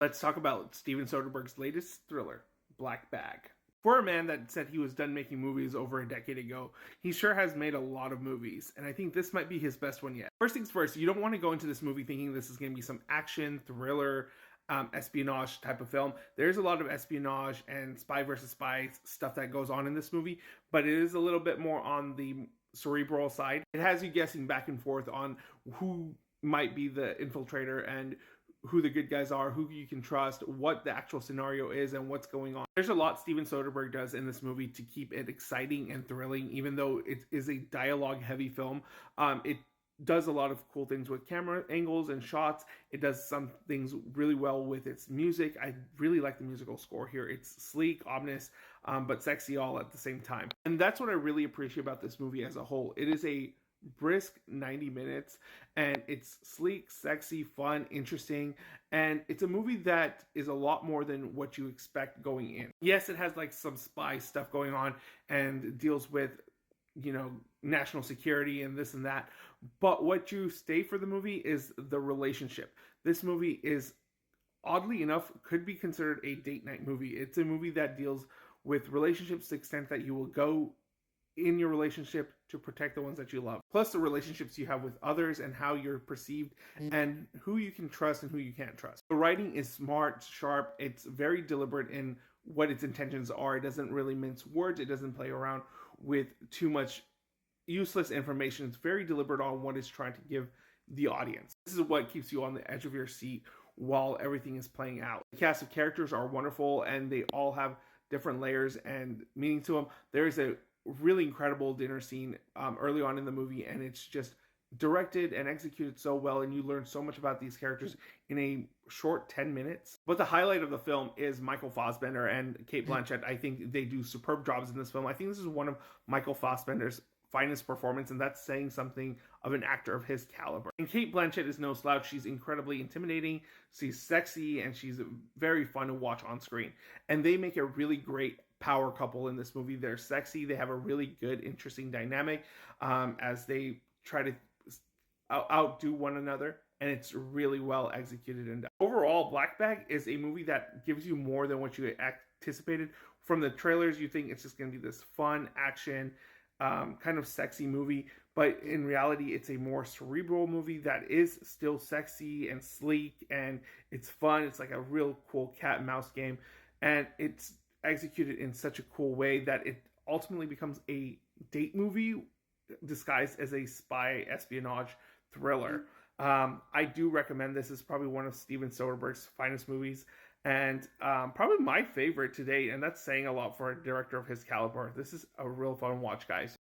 Let's talk about Steven Soderbergh's latest thriller, Black Bag. For a man that said he was done making movies over a decade ago, he sure has made a lot of movies, and I think this might be his best one yet. First things first, you don't want to go into this movie thinking this is going to be some action, thriller, espionage type of film. There's a lot of espionage and spy versus spy stuff that goes on in this movie, but it is a little bit more on the cerebral side. It has you guessing back and forth on who might be the infiltrator and who the good guys are, who you can trust, what the actual scenario is, and what's going on. There's a lot Steven Soderbergh does in this movie to keep it exciting and thrilling, even though it is a dialogue-heavy film. It does a lot of cool things with camera angles and shots. It does some things really well with its music. I really like the musical score here. It's sleek, ominous, but sexy all at the same time. And that's what I really appreciate about this movie as a whole. It is a brisk 90 minutes, and it's sleek, sexy, fun, interesting, and it's a movie that is a lot more than what you expect going in. Yes, it has like some spy stuff going on and deals with, you know, national security and this and that, but what you stay for the movie is the relationship. This movie is, oddly enough, could be considered a date night movie. It's a movie that deals with relationships to the extent that you will go in your relationship to protect the ones that you love, plus the relationships you have with others and how you're perceived and who you can trust and who you can't trust. The writing is smart, sharp, it's very deliberate in what its intentions are. It doesn't really mince words, it doesn't play around with too much useless information. It's very deliberate on what it's trying to give the audience. This is what keeps you on the edge of your seat while everything is playing out. The cast of characters are wonderful, and they all have different layers and meaning to them. There is a really incredible dinner scene early on in the movie, and it's just directed and executed so well, and you learn so much about these characters in a short 10 minutes. But the highlight of the film is Michael Fassbender and Cate Blanchett. I think they do superb jobs in this film. I think this is one of Michael Fassbender's finest performance, and that's saying something of an actor of his caliber. And Cate Blanchett is no slouch. She's incredibly intimidating, she's sexy, and she's very fun to watch on screen. And they make a really great power couple in this movie. They're sexy, they have a really good, interesting dynamic as they try to outdo one another, and it's really well executed. And overall, Black Bag is a movie that gives you more than what you anticipated. From the trailers, you think it's just going to be this fun action, kind of sexy movie, but in reality, it's a more cerebral movie that is still sexy and sleek, and it's fun. It's like a real cool cat and mouse game, and it's executed in such a cool way that it ultimately becomes a date movie disguised as a spy espionage thriller. I do recommend this. Is probably one of Steven Soderbergh's finest movies, and probably my favorite to date, and that's saying a lot for a director of his caliber. This is a real fun watch, guys.